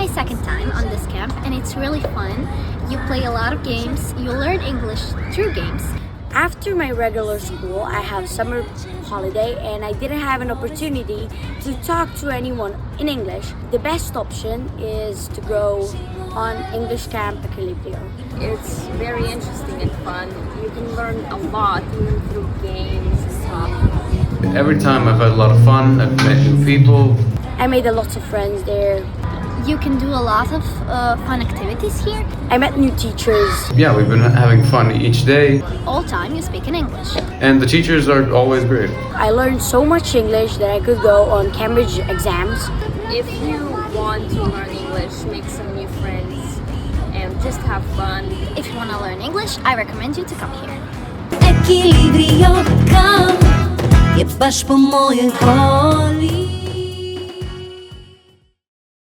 my second time on this camp and it's really fun. You play a lot of games, you learn English through games. After my regular school, I have summer holiday and I didn't have an opportunity to talk to anyone in English. The best option is to go on English camp Equilibrio. It's very interesting and fun. You can learn a lot even through games and stuff. Every time I've had a lot of fun, I've met new people. I made a lot of friends there. You can do a lot of fun activities here. I met new teachers. Yeah, we've been having fun each day. All time you speak in English. And the teachers are always great. I learned so much English that I could go on Cambridge exams. If you want to learn English, make some new friends and just have fun. If you want to learn English, I recommend you to come here. Equilibrio, kam je baš po mojoj volji.